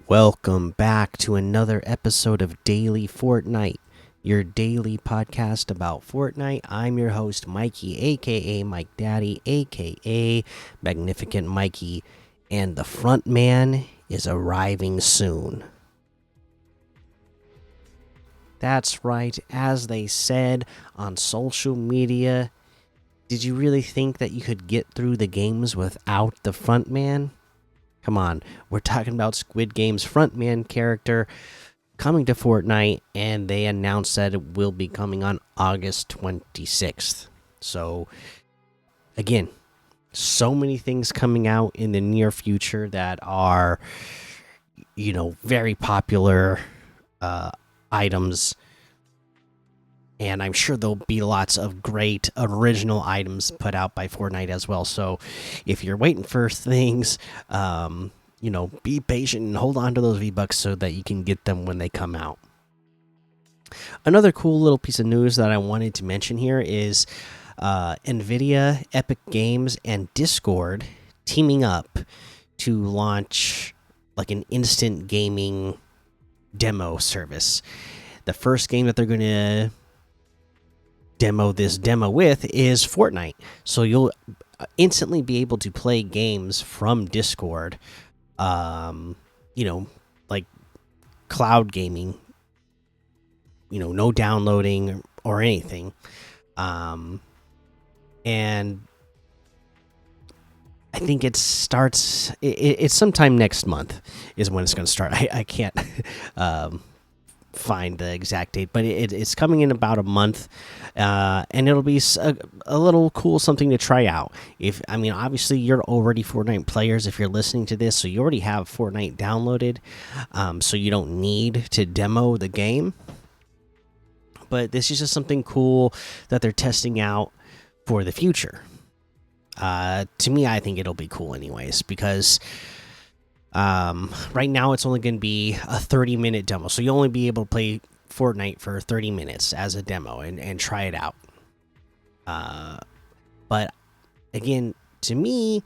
Welcome back to another episode of Daily Fortnite, your daily podcast about Fortnite. I'm your host, Mikey, aka Mike Daddy, aka Magnificent Mikey, and the front man is arriving soon. That's right, as they said on social media. Did you really think that you could get through the games without the front man? Come on, we're talking about Squid Game's frontman character coming to Fortnite, and they announced that it will be coming on August 26th. So, again, so many things coming out in the near future that are, very popular items. And I'm sure there'll be lots of great original items put out by Fortnite as well. So if you're waiting for things, be patient and hold on to those V-Bucks so that you can get them when they come out. Another cool little piece of news that I wanted to mention here is NVIDIA, Epic Games, and Discord teaming up to launch like an instant gaming demo service. The first game that they're going to demo this demo with is Fortnite, so you'll instantly be able to play games from Discord, like cloud gaming, no downloading or anything, and I think it starts it's sometime next month is when it's going to start. I can't find the exact date, but it's coming in about a month, and it'll be a little cool something to try out. Obviously you're already Fortnite players if you're listening to this, so you already have Fortnite downloaded, so you don't need to demo the game. But this is just something cool that they're testing out for the future. To me, I think it'll be cool anyways, because right now it's only going to be a 30-minute demo, so you'll only be able to play Fortnite for 30 minutes as a demo and try it out. But again, to me,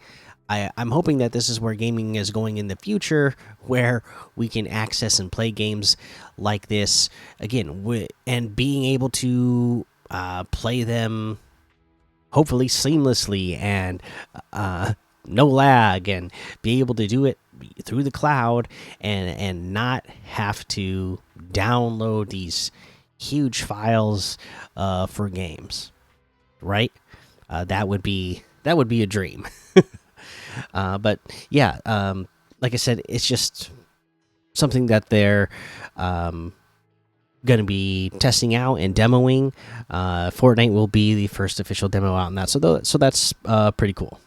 I'm hoping that this is where gaming is going in the future, where we can access and play games like this again, and being able to play them hopefully seamlessly and no lag, and be able to do it through the cloud and not have to download these huge files for games, right? That would be a dream. But yeah, like I said, it's just something that they're going to be testing out and demoing. Fortnite will be the first official demo out on that, so that's pretty cool.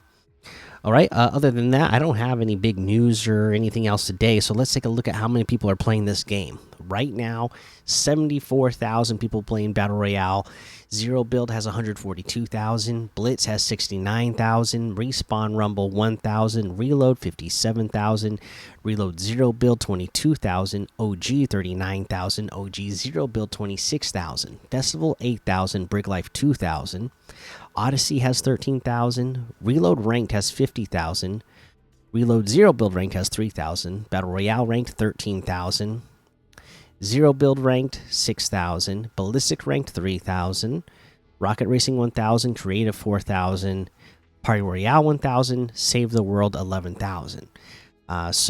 All right. Other than that, I don't have any big news or anything else today. So let's take a look at how many people are playing this game. Right now, 74,000 people playing Battle Royale. Zero Build has 142,000. Blitz has 69,000. Respawn Rumble 1,000. Reload 57,000. Reload Zero Build 22,000. OG 39,000. OG Zero Build 26,000. Festival 8,000. Brig Life 2,000. Odyssey has 13,000. Reload Ranked has 50,000. Reload Zero Build Ranked has 3,000. Battle Royale Ranked 13,000. Zero Build Ranked 6,000. Ballistic Ranked 3,000. Rocket Racing 1,000. Creative 4,000. Party Royale 1,000. Save the World 11,000. I'm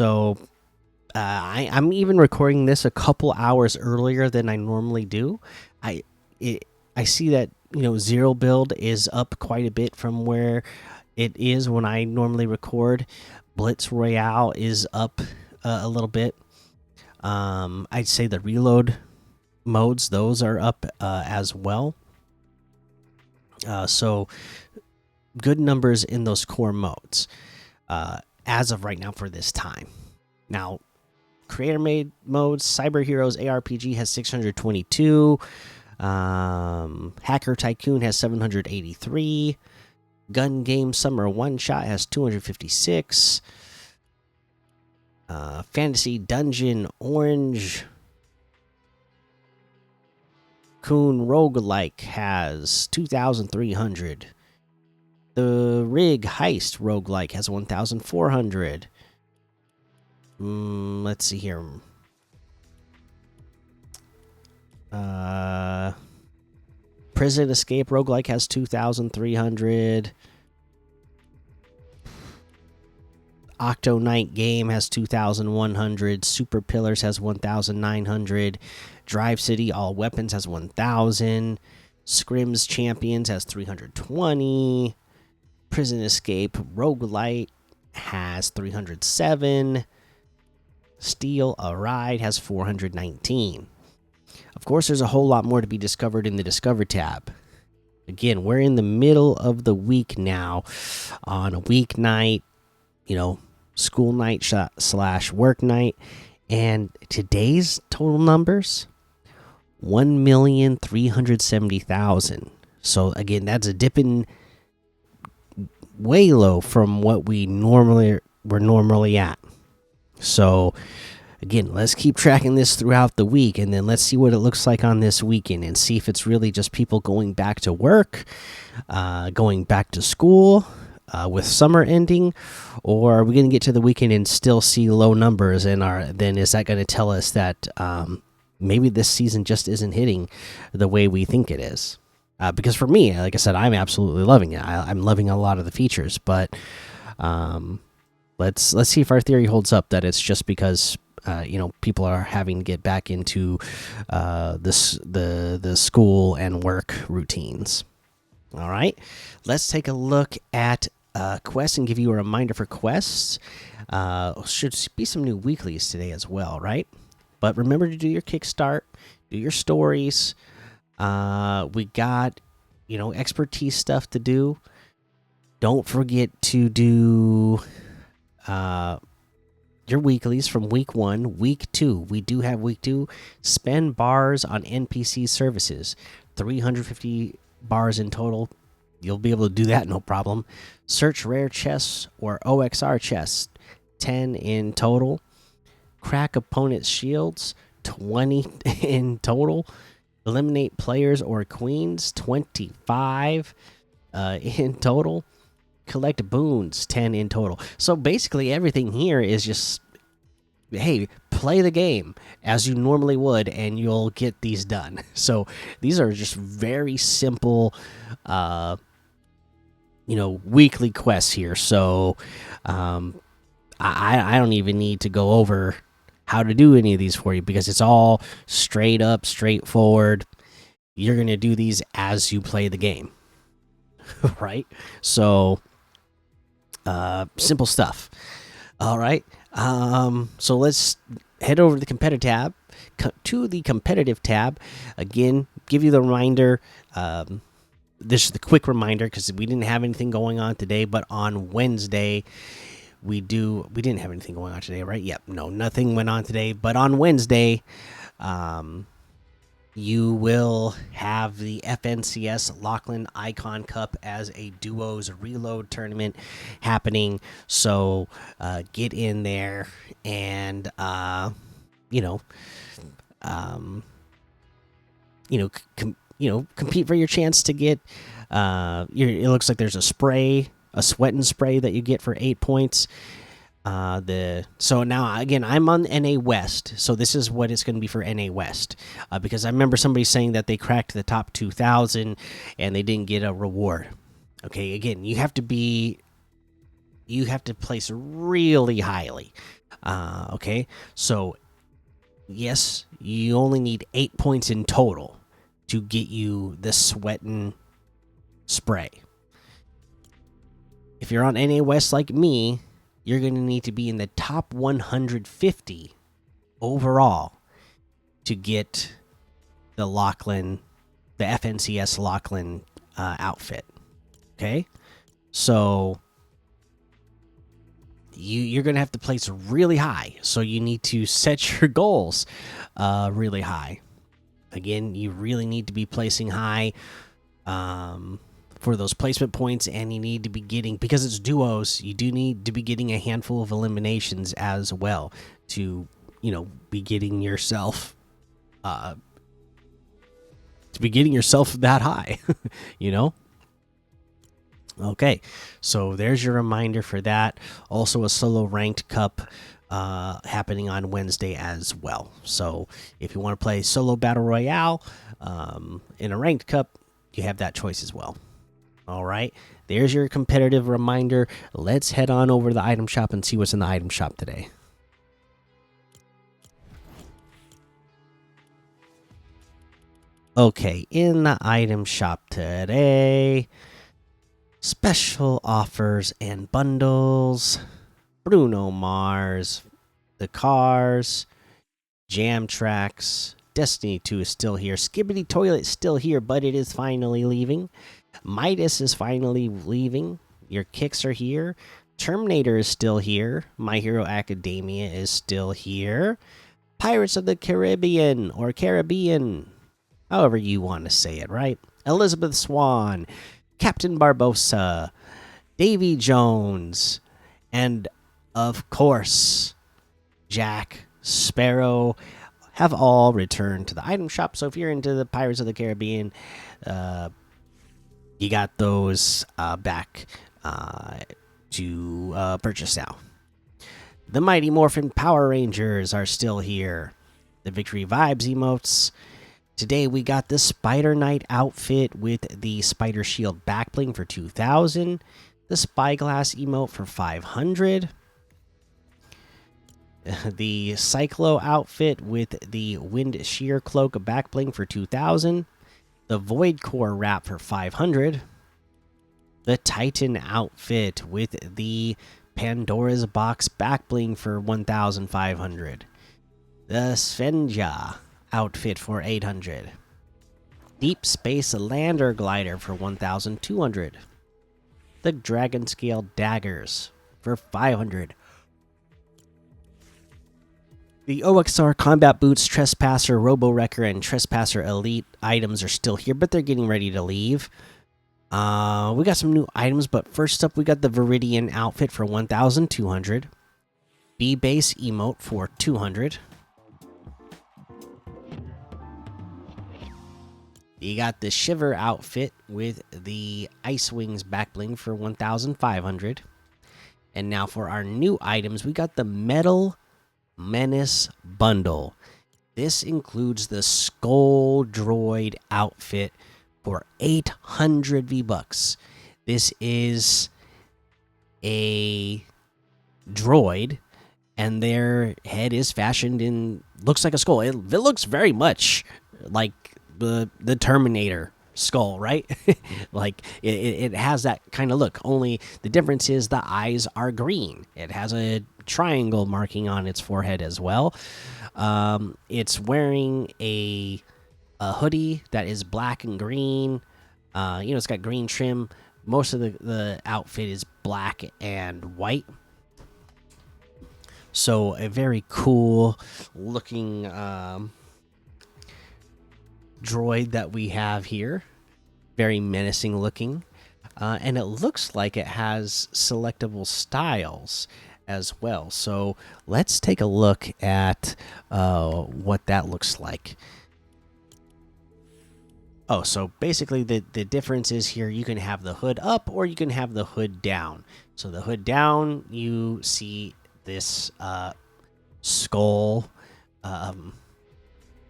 even recording this a couple hours earlier than I normally do. I see that Zero Build is up quite a bit from where it is when I normally record. Blitz Royale is up a little bit. I'd say the reload modes, those are up as well. So good numbers in those core modes as of right now for this time. Now, creator made modes, Cyber Heroes ARPG has 622. Hacker Tycoon has 783. Gun Game Summer One Shot has 256. Fantasy Dungeon Orange Coon Roguelike has 2,300. The Rig Heist Roguelike has 1,400. Let's see here. Uh, Prison Escape Roguelike has 2,300. Octo Night Game has 2,100. Super Pillars has 1,900. Drive City All Weapons has 1,000. Scrims Champions has 320. Prison Escape Roguelite has 307. Steal a Ride has 419. Of course, there's a whole lot more to be discovered in the Discover tab. Again, we're in the middle of the week now. On a weeknight, school night / work night. And today's total numbers 1,370,000. So, again, that's a dipping way low from what we're normally at. So, again, let's keep tracking this throughout the week, and then let's see what it looks like on this weekend and see if it's really just people going back to work, going back to school with summer ending, or are we going to get to the weekend and still see low numbers? And then is that going to tell us that maybe this season just isn't hitting the way we think it is? Because for me, like I said, I'm absolutely loving it. I'm loving a lot of the features, but let's see if our theory holds up, that it's just because people are having to get back into the school and work routines. All right, let's take a look at quests and give you a reminder for quests. Should be some new weeklies today as well, right? But remember to do your kickstart, do your stories. We got expertise stuff to do. Don't forget to do your weeklies from week 1. Week 2, we do have week 2. Spend bars on NPC services, 350 bars in total. You'll be able to do that, no problem. Search rare chests or OXR chests, 10 in total. Crack opponents' shields, 20 in total. Eliminate players or queens, 25 in total. Collect boons, 10 in total. So basically everything here is just, hey, play the game as you normally would and you'll get these done. So these are just very simple weekly quests here. So I don't even need to go over how to do any of these for you, because it's all straight up, straightforward. You're going to do these as you play the game. Right? So simple stuff. All right. So let's head over to the competitive tab. Again, give you the reminder. This is the quick reminder because we didn't have anything going on today, but on Wednesday we didn't have anything going on today, right? Yep. No, nothing went on today, but on Wednesday, you will have the FNCS Lachlan Icon Cup as a duos reload tournament happening. So get in there and compete for your chance to get. It looks like there's a sweat and spray that you get for 8 points. So now again, I'm on NA West, so this is what it's going to be for NA West, because I remember somebody saying that they cracked the top 2,000 and they didn't get a reward. Okay, again, you have to place really highly. Okay, so yes, you only need 8 points in total to get you the sweat and spray. If you're on NA West like me, you're going to need to be in the top 150 overall to get the FNCS Lachlan outfit. Okay, so you're going to have to place really high. So you need to set your goals really high. Again, you really need to be placing high for those placement points, and you need to be getting, because it's duos, you do need to be getting a handful of eliminations as well to be getting yourself that high. Okay, so there's your reminder for that. Also a solo ranked cup happening on Wednesday as well. So if you want to play solo battle royale in a ranked cup, you have that choice as well. All right, there's your competitive reminder. Let's head on over to the item shop and see what's in the item shop today. Okay, in the item shop today, special offers and bundles. Bruno Mars, the Cars, Jam Tracks, Destiny 2 is still here. Skibbity Toilet is still here, but it is finally leaving. Midas is finally leaving. Your kicks are here. Terminator is still here. My Hero Academia is still here. Pirates of the Caribbean, or Caribbean, however you want to say it, right? Elizabeth Swan, Captain Barbossa, Davy Jones, and of course, Jack Sparrow have all returned to the item shop. So if you're into the Pirates of the Caribbean, you got those back to purchase now. The Mighty Morphin Power Rangers are still here. The Victory Vibes emotes. Today we got the Spider Knight outfit with the Spider Shield backbling for 2,000. The Spyglass emote for 500. The Cyclo outfit with the Wind Shear Cloak backbling for 2,000. The Void Core wrap for 500. The Titan outfit with the Pandora's Box backbling for 1,500. The Svenja outfit for 800. Deep Space Lander Glider for 1,200. The Dragon Scale Daggers for 500. The OXR Combat Boots, Trespasser, Robo Wrecker, and Trespasser Elite items are still here, but they're getting ready to leave. We got some new items, but first up, we got the Viridian outfit for 1,200. B-Base emote for 200. You got the Shiver outfit with the Ice Wings backbling for 1,500. And now for our new items, we got the Metal Menace bundle. This includes the Skull Droid outfit for 800 V-Bucks. This is a droid, and their head is fashioned in, looks like a skull. It looks very much like the Terminator skull, right? Like it has that kind of look, only the difference is the eyes are green. It has a triangle marking on its forehead as well. It's wearing a hoodie that is black and green. It's got green trim. Most of the outfit is black and white. So a very cool looking droid that we have here. Very menacing looking. And it looks like it has selectable styles as well. So let's take a look at what that looks like. Oh, so basically the difference is here you can have the hood up or you can have the hood down. So the hood down, you see this skull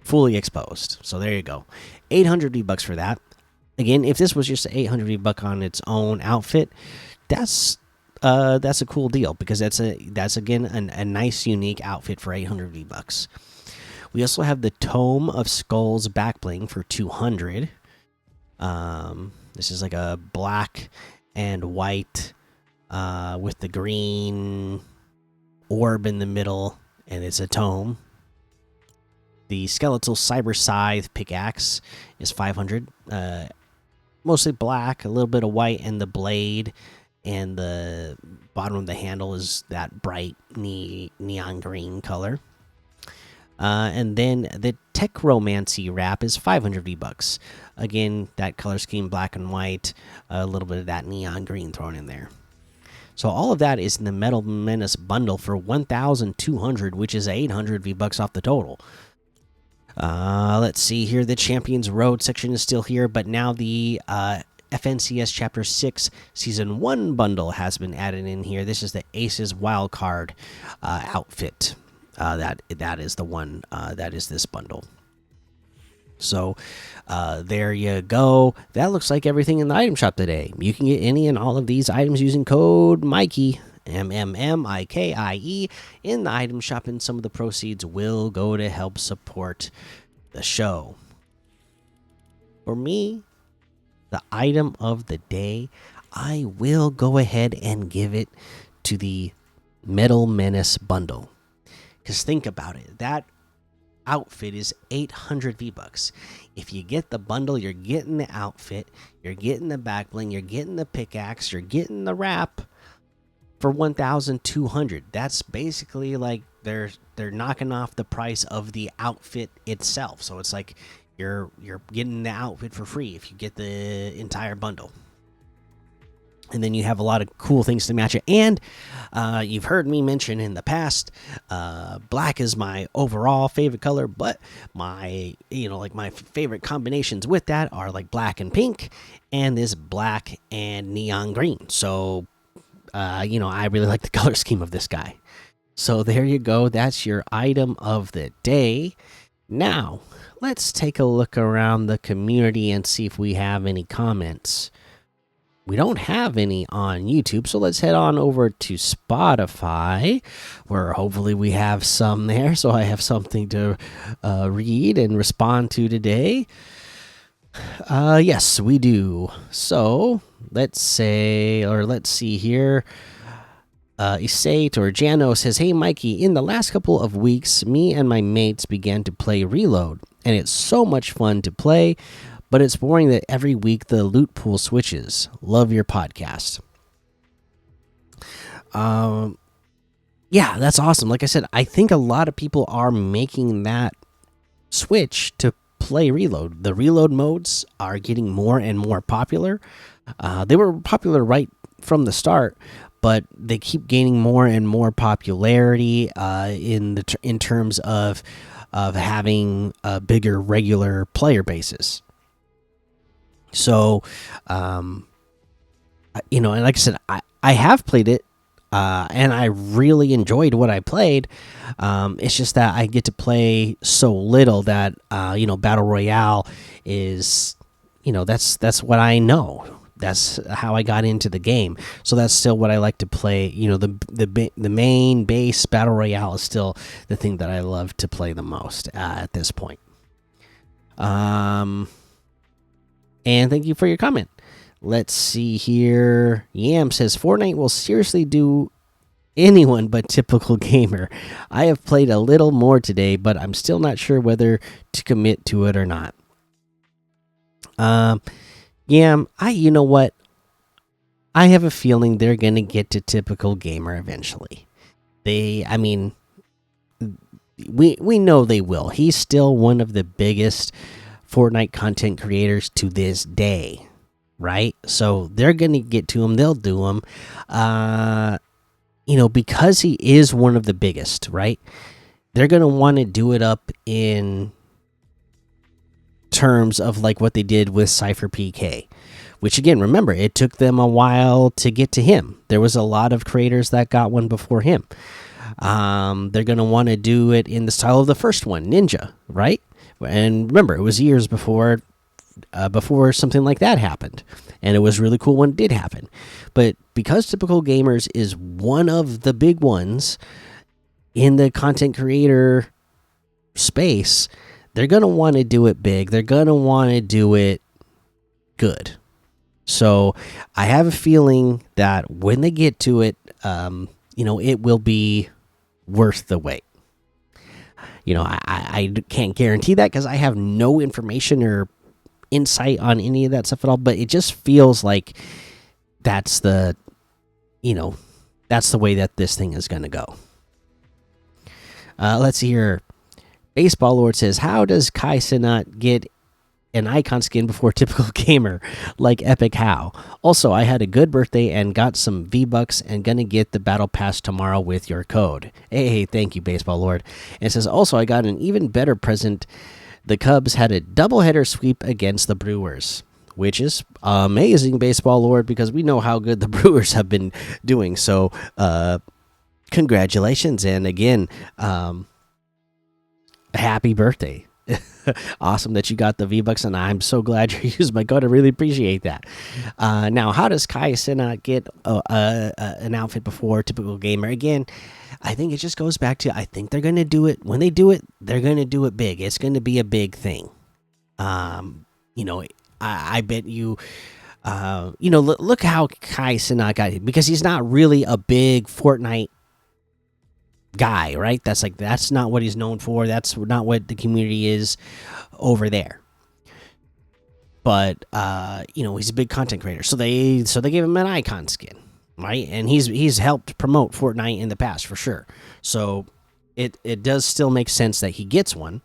fully exposed. So there you go. 800 V-Bucks for that. Again, if this was just 800 V-Buck on its own outfit, that's a cool deal because that's again a nice unique outfit for 800 V-Bucks. We also have the Tome of Skulls backbling for 200. This is like a black and white with the green orb in the middle, and it's a tome. The Skeletal Cyber Scythe pickaxe is 500. Mostly black, a little bit of white, and the blade and the bottom of the handle is that bright neon green color. And then the Techromancy wrap is 500 V-Bucks. Again, that color scheme, black and white, a little bit of that neon green thrown in there. So all of that is in the Metal Menace bundle for 1,200, which is 800 V-Bucks off the total. Let's see here. The Champions Road section is still here, but now the FNCS Chapter 6 Season 1 bundle has been added in here. This is the Aces Wildcard outfit. That is the one that is this bundle. So there you go. That looks like everything in the item shop today. You can get any and all of these items using code Mikey, MMMIKIE, in the item shop, and some of the proceeds will go to help support the show. For me, the item of the day, I will go ahead and give it to the Metal Menace bundle. Because think about it, that outfit is 800 V-Bucks. If you get the bundle, you're getting the outfit, you're getting the back bling, you're getting the pickaxe, you're getting the wrap for 1,200. That's basically like they're knocking off the price of the outfit itself. So it's like you're getting the outfit for free if you get the entire bundle. And then you have a lot of cool things to match it. And you've heard me mention in the past, black is my overall favorite color, but my my favorite combinations with that are like black and pink, and this black and neon green. So I really like the color scheme of this guy. So there you go. That's your item of the day. Now let's take a look around the community and see if we have any comments. We don't have any on YouTube, so let's head on over to Spotify, where hopefully we have some there, so I have something to read and respond to today. Yes, we do. So let's see here. Isate or Jano says, "Hey Mikey, in the last couple of weeks, me and my mates began to play Reload, and it's so much fun to play. But it's boring that every week the loot pool switches. Love your podcast." Yeah, that's awesome. Like I said, I think a lot of people are making that switch to play Reload. The Reload modes are getting more and more popular. They were popular right from the start, but they keep gaining more and more popularity in terms of having bigger regular player bases. So, and like I said, I have played it, and I really enjoyed what I played. It's just that I get to play so little that, Battle Royale is, that's what I know. That's how I got into the game. So that's still what I like to play. The main base Battle Royale is still the thing that I love to play the most at this point. And thank you for your comment. Let's see here. Yam says, "Fortnite will seriously do anyone but typical gamer. I have played a little more today, but I'm still not sure whether to commit to it or not." Yam, you know what? I have a feeling they're gonna get to typical gamer eventually. We know they will. He's still one of the biggest Fortnite content creators to this day, right? So they're gonna get to him. They'll do him, because he is one of the biggest, right? They're gonna want to do it up in terms of like what they did with Cypher PK, which again, remember, it took them a while to get to him. There was a lot of creators that got one before him. They're gonna want to do it in the style of the first one, Ninja, right? And remember, it was years before something like that happened, and it was really cool when it did happen. But because Typical Gamers is one of the big ones in the content creator space, they're gonna want to do it big. They're gonna want to do it good. So I have a feeling that when they get to it, it will be worth the wait. I can't guarantee that because I have no information or insight on any of that stuff at all, but it just feels like that's the way that this thing is going to go. Let's see here. Baseball Lord says, "How does Kai Cenat get an icon skin before Typical Gamer like Epic? How? Also, I had a good birthday and got some V-Bucks and gonna get the battle pass tomorrow with your code." Hey, thank you, Baseball Lord. And it says, "Also, I got an even better present. The Cubs had a doubleheader sweep against the Brewers." which is amazing baseball lore because we know how good the Brewers have been doing. So, congratulations, and again, happy birthday. Awesome that you got the V-Bucks, and I'm so glad you used my code. I really appreciate that. Now, how does Kai Cenat get an outfit before typical gamer? Again, I think it just goes back to, I think they're going to do it. When they do it, they're going to do it big. It's going to be a big thing. You know, I bet you, you know, look how Kai Cenat got it, because he's not really a big Fortnite guy, right? That's not what he's known for. That's not what the community is over there. But you know, he's a big content creator, so they gave him an icon skin, right? And he's helped promote Fortnite in the past for sure. So it does still make sense that he gets one.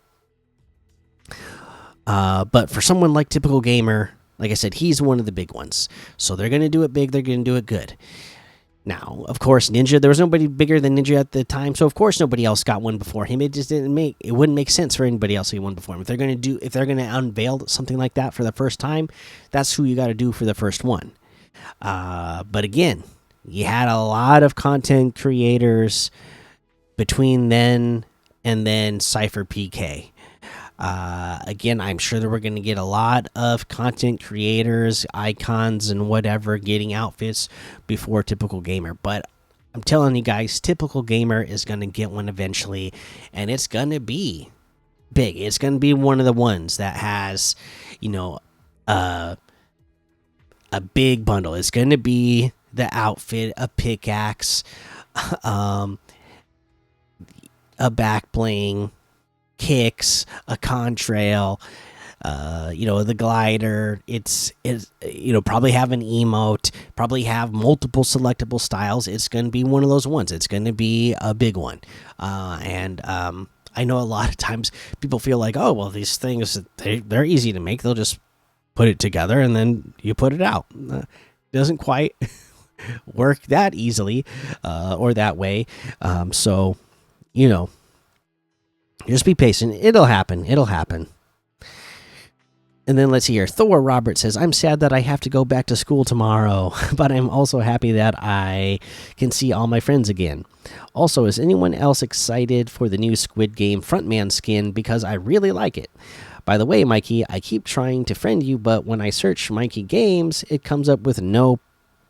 But for someone like Typical Gamer, like I said, he's one of the big ones. So they're gonna do it big. They're gonna do it good. Now, of course, Ninja, there was nobody bigger than Ninja at the time, so of course nobody else got one before him. It just it wouldn't make sense for anybody else to get one before him. If they're gonna unveil something like that for the first time, that's who you got to do for the first one. But again, you had a lot of content creators between then and then Cypher PK. Again, I'm sure that we're going to get a lot of content creators, icons, and whatever getting outfits before Typical Gamer. But I'm telling you guys, Typical Gamer is going to get one eventually, and it's going to be big. It's going to be one of the ones that has, you know, a big bundle. It's going to be the outfit, a pickaxe, a back bling, kicks, a contrail, you know, the glider. It's you know, probably have an emote, probably have multiple selectable styles. It's going to be one of those ones. It's going to be a big one. And I know a lot of times people feel like, oh well, these things they're easy to make. They'll just put it together and then you put it out. Doesn't quite work that easily or that way. So you know, just be patient. It'll happen. It'll happen. And then let's see here. Thor Robert says, I'm sad that I have to go back to school tomorrow, but I'm also happy that I can see all my friends again. Also, is anyone else excited for the new Squid Game frontman skin? Because I really like it. By the way, Mikey, I keep trying to friend you, but when I search Mikey Games, it comes up with no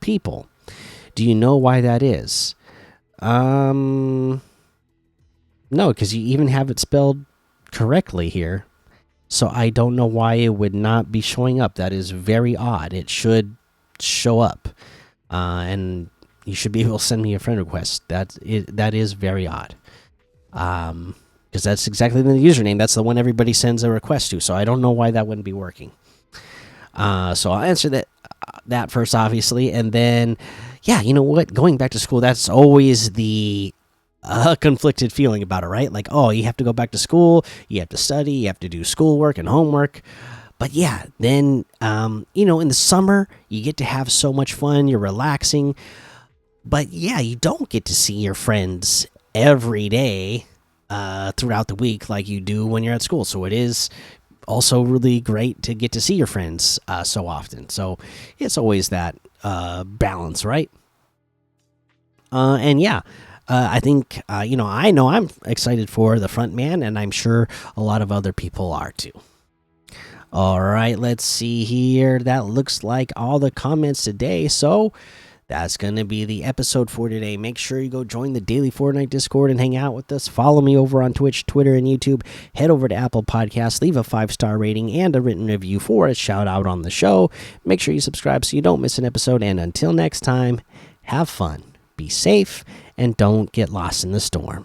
people. Do you know why that is? No, because you even have it spelled correctly here. So I don't know why it would not be showing up. That is very odd. It should show up. And you should be able to send me a friend request. That is very odd. Because that's exactly the username. That's the one everybody sends a request to. So I don't know why that wouldn't be working. So I'll answer that first, obviously. And then, yeah, you know what? Going back to school, that's always the conflicted feeling about it, right? Like, oh, you have to go back to school, you have to study, you have to do schoolwork and homework. But yeah, then you know, in the summer you get to have so much fun, you're relaxing. But yeah, you don't get to see your friends every day throughout the week like you do when you're at school. So it is also really great to get to see your friends so often. So it's always that balance, right? And yeah, I think, you know I'm excited for the front man, and I'm sure a lot of other people are too. All right, let's see here. That looks like all the comments today. So that's going to be the episode for today. Make sure you go join the Daily Fortnite Discord and hang out with us. Follow me over on Twitch, Twitter, and YouTube. Head over to Apple Podcasts, leave a 5-star rating and a written review for a shout out on the show. Make sure you subscribe so you don't miss an episode. And until next time, have fun, be safe, and don't get lost in the storm.